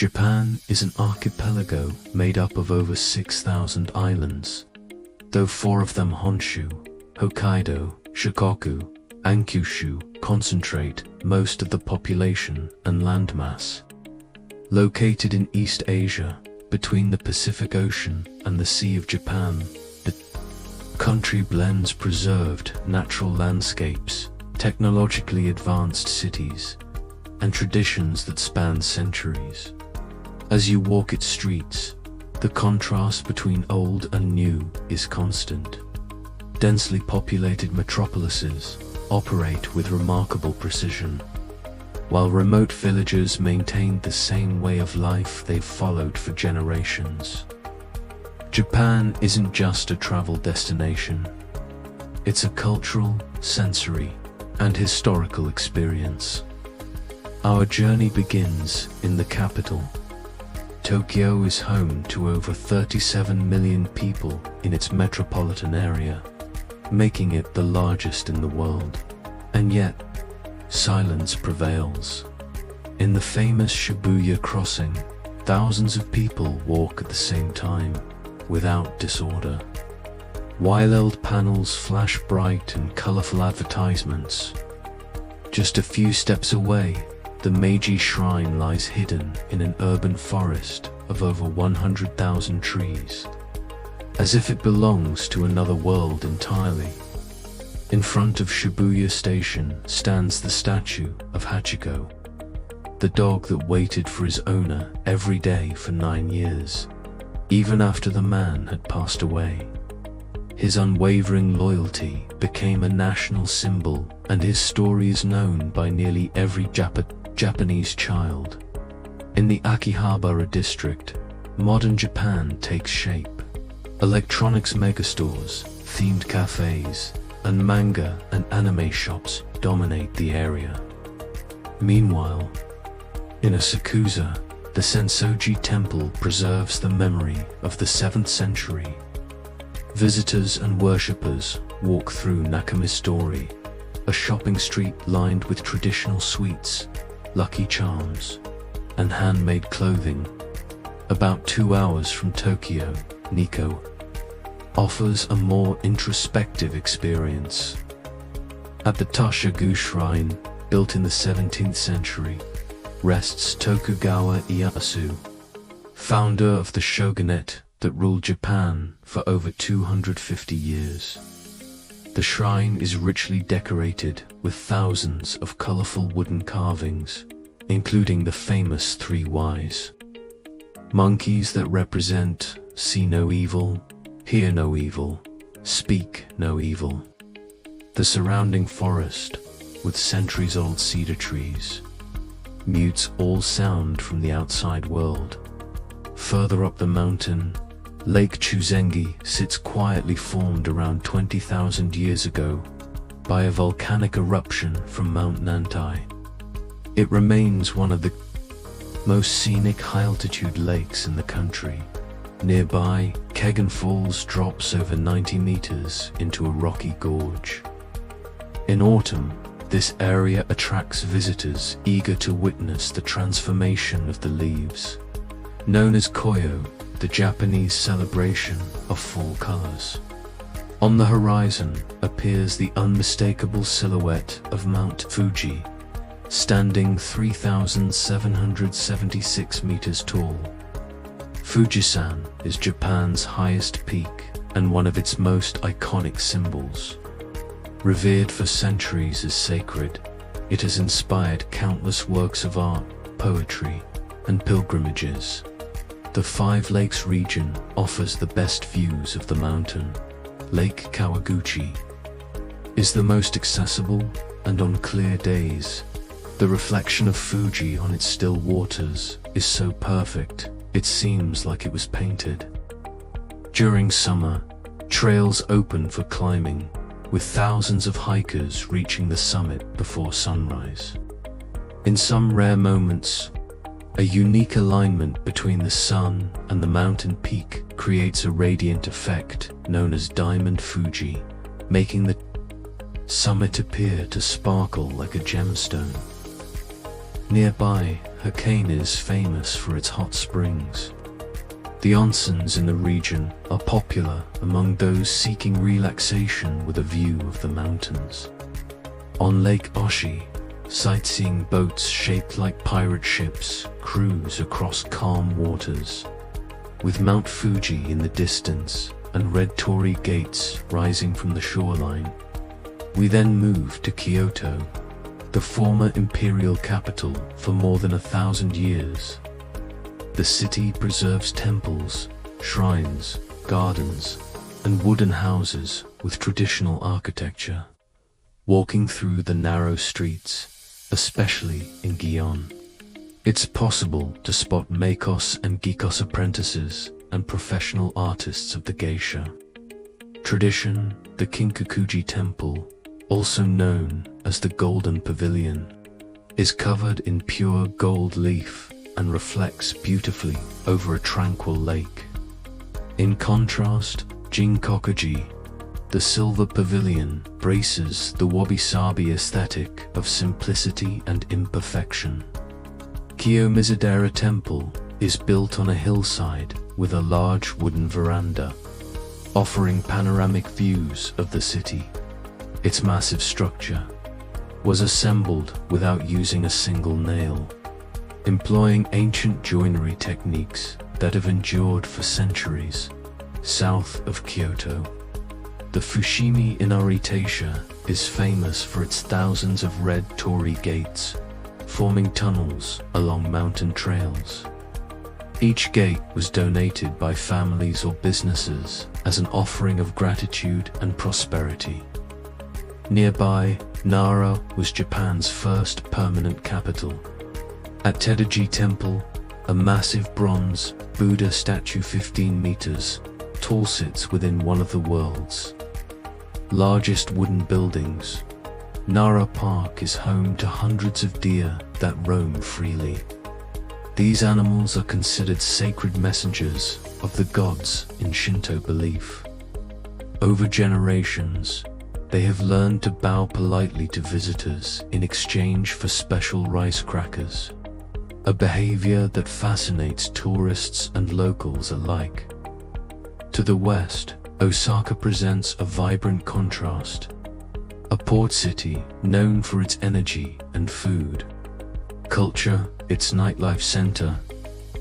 Japan is an archipelago made up of over 6,000 islands, though 4 of them Honshu, Hokkaido, Shikoku, and Kyushu concentrate most of the population and landmass. Located in East Asia, between the Pacific Ocean and the Sea of Japan, the country blends preserved natural landscapes, technologically advanced cities, and traditions that span centuries. As you walk its streets, the contrast between old and new is constant. Densely populated metropolises operate with remarkable precision, while remote villages maintain the same way of life they've followed for generations. Japan isn't just a travel destination. It's a cultural, sensory, and historical experience. Our journey begins in the capital. Tokyo is home to over 37 million people in its metropolitan area, making it the largest in the world. And yet, silence prevails. In the famous Shibuya crossing, thousands of people walk at the same time, without disorder. While panels flash bright and colorful advertisements. Just a few steps away, the Meiji Shrine lies hidden in an urban forest of over 100,000 trees, as if it belongs to another world entirely. In front of Shibuya Station stands the statue of Hachiko, the dog that waited for his owner every day for 9 years, even after the man had passed away. His unwavering loyalty became a national symbol, and his story is known by nearly every Japanese child. In the Akihabara district, modern Japan takes shape. Electronics megastores, themed cafes, and manga and anime shops dominate the area. Meanwhile, in Asakusa, the Sensoji Temple preserves the memory of the 7th century. Visitors and worshippers walk through Nakamistori, a shopping street lined with traditional sweets, Lucky Charms, and handmade clothing. About 2 hours from Tokyo, Nikko offers a more introspective experience. At the Tashagu Shrine, built in the 17th century, rests Tokugawa Ieyasu, founder of the shogunate that ruled Japan for over 250 years. The shrine is richly decorated with thousands of colorful wooden carvings, including the famous 3 Ys. Monkeys that represent see no evil, hear no evil, speak no evil. The surrounding forest, with centuries-old cedar trees, mutes all sound from the outside world. Further up the mountain, Lake Chuzengi sits quietly, formed around 20,000 years ago by a volcanic eruption from Mount Nantai. It remains one of the most scenic high-altitude lakes in the country. Nearby, Kegon Falls drops over 90 meters into a rocky gorge. In autumn, this area attracts visitors eager to witness the transformation of the leaves. Known as Koyo, the Japanese celebration of fall colors. On the horizon appears the unmistakable silhouette of Mount Fuji, standing 3,776 meters tall. Fujisan is Japan's highest peak and one of its most iconic symbols. Revered for centuries as sacred, it has inspired countless works of art, poetry, and pilgrimages. The Five Lakes region offers the best views of the mountain. Lake Kawaguchi is the most accessible, and on clear days, the reflection of Fuji on its still waters is so perfect, it seems like it was painted. During summer, trails open for climbing, with thousands of hikers reaching the summit before sunrise. In some rare moments, a unique alignment between the sun and the mountain peak creates a radiant effect known as Diamond Fuji, making the summit appear to sparkle like a gemstone. Nearby, Hakone is famous for its hot springs. The onsens in the region are popular among those seeking relaxation with a view of the mountains. On Lake Oshi, sightseeing boats shaped like pirate ships cruise across calm waters, with Mount Fuji in the distance and red torii gates rising from the shoreline. We then move to Kyoto, the former imperial capital for more than 1,000 years. The city preserves temples, shrines, gardens, and wooden houses with traditional architecture. Walking through the narrow streets, especially in Gion, it's possible to spot Makos and Gikos apprentices and professional artists of the geisha. Tradition, the Kinkakuji Temple, also known as the Golden Pavilion, is covered in pure gold leaf and reflects beautifully over a tranquil lake. In contrast, Jinkokuji, the Silver Pavilion, braces the wabi-sabi aesthetic of simplicity and imperfection. Kiyomizadera Temple is built on a hillside with a large wooden veranda, offering panoramic views of the city. Its massive structure was assembled without using a single nail, employing ancient joinery techniques that have endured for centuries. South of Kyoto, the Fushimi Inaritasha is famous for its thousands of red torii gates, forming tunnels along mountain trails. Each gate was donated by families or businesses as an offering of gratitude and prosperity. Nearby, Nara was Japan's first permanent capital. At Tedaji Temple, a massive bronze Buddha statue 15 meters tall sits within one of the world's largest wooden buildings. Nara Park is home to hundreds of deer that roam freely. These animals are considered sacred messengers of the gods in Shinto belief. Over generations, they have learned to bow politely to visitors in exchange for special rice crackers, a behavior that fascinates tourists and locals alike. To the west, Osaka presents a vibrant contrast, a port city known for its energy and food. Culture, its nightlife center,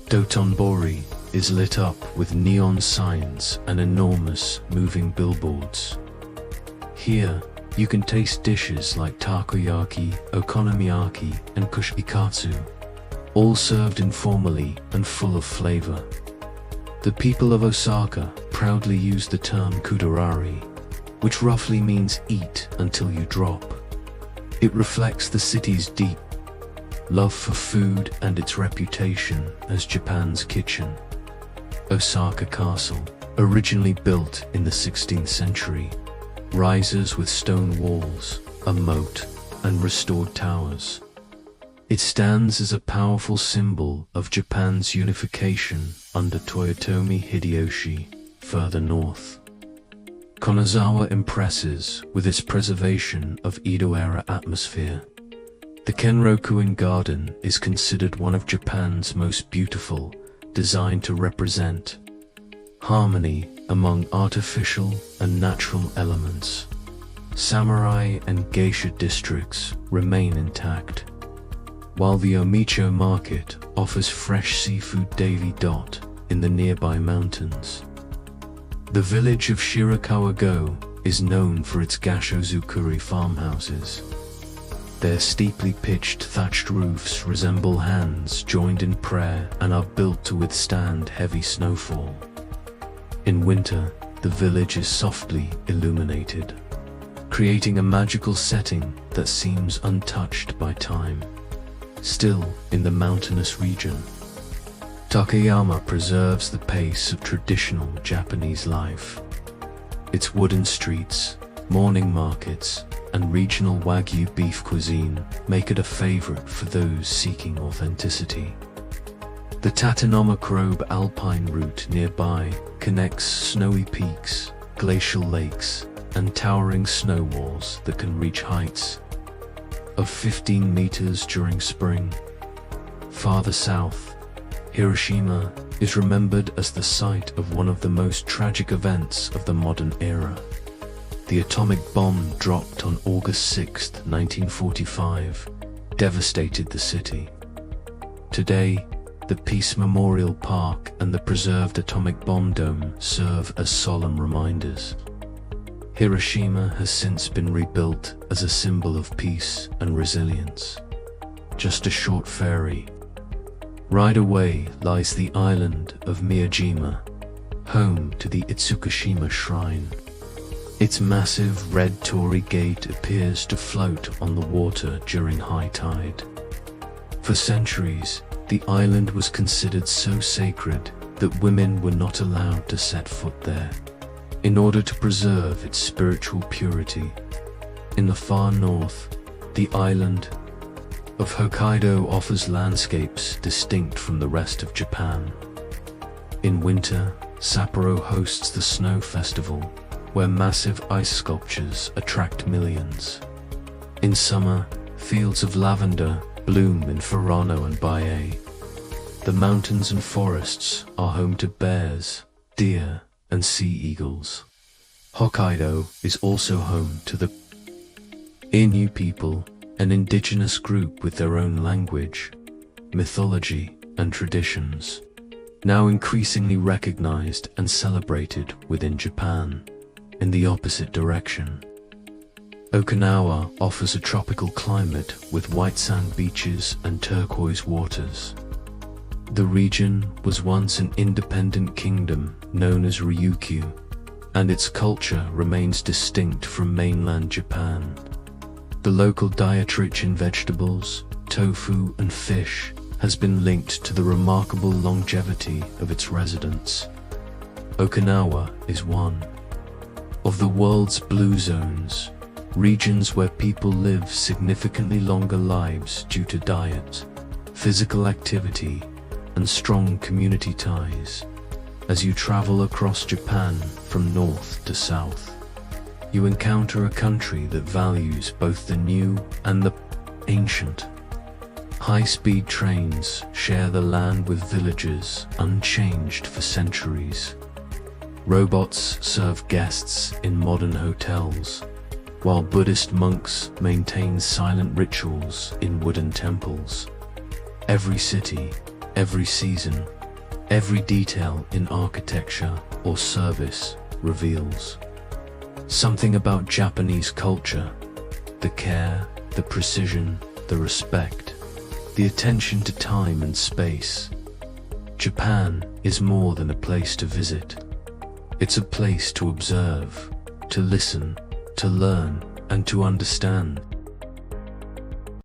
Dotonbori, is lit up with neon signs and enormous moving billboards. Here, you can taste dishes like takoyaki, okonomiyaki, and kushikatsu, all served informally and full of flavor. The people of Osaka proudly use the term kudorari, which roughly means eat until you drop. It reflects the city's deep love for food and its reputation as Japan's kitchen. Osaka Castle, originally built in the 16th century, rises with stone walls, a moat, and restored towers. It stands as a powerful symbol of Japan's unification under Toyotomi Hideyoshi. Further north, Kanazawa impresses with its preservation of Edo-era atmosphere. The Kenroku-in Garden is considered one of Japan's most beautiful, designed to represent harmony among artificial and natural elements. Samurai and geisha districts remain intact, while the Omicho market offers fresh seafood daily. In the nearby mountains, the village of Shirakawa-go is known for its gashozukuri farmhouses. Their steeply pitched thatched roofs resemble hands joined in prayer and are built to withstand heavy snowfall. In winter, the village is softly illuminated, creating a magical setting that seems untouched by time. Still, in the mountainous region, Takayama preserves the pace of traditional Japanese life. Its wooden streets, morning markets, and regional Wagyu beef cuisine make it a favorite for those seeking authenticity. The Tatanoma-Krobe alpine route nearby connects snowy peaks, glacial lakes, and towering snow walls that can reach heights of 15 meters during spring. Farther south, Hiroshima is remembered as the site of one of the most tragic events of the modern era. The atomic bomb dropped on August 6, 1945, devastated the city. Today, the Peace Memorial Park and the preserved atomic bomb dome serve as solemn reminders. Hiroshima has since been rebuilt as a symbol of peace and resilience. Just a short ferry ride away lies the island of Miyajima, home to the Itsukushima Shrine. Its massive red torii gate appears to float on the water during high tide. For centuries, the island was considered so sacred that women were not allowed to set foot there, in order to preserve its spiritual purity. In the far north, the island of Hokkaido offers landscapes distinct from the rest of Japan. In winter, Sapporo hosts the Snow Festival, where massive ice sculptures attract millions. In summer, fields of lavender bloom in Furano and Baie. The mountains and forests are home to bears, deer, and sea eagles. Hokkaido is also home to the Innu people, an indigenous group with their own language, mythology, and traditions, now increasingly recognized and celebrated within Japan. In the opposite direction, Okinawa offers a tropical climate with white sand beaches and turquoise waters. The region was once an independent kingdom known as Ryukyu, and its culture remains distinct from mainland Japan. The local diet rich in vegetables, tofu, and fish has been linked to the remarkable longevity of its residents. Okinawa is one of the world's blue zones, regions where people live significantly longer lives due to diet, physical activity, and strong community ties. As you travel across Japan from north to south, you encounter a country that values both the new and the ancient. High-speed trains share the land with villages unchanged for centuries. Robots serve guests in modern hotels, while Buddhist monks maintain silent rituals in wooden temples. Every city, every season, every detail in architecture or service reveals something about Japanese culture: the care, the precision, the respect, the attention to time and space. Japan is more than a place to visit. It's a place to observe, to listen, to learn, and to understand.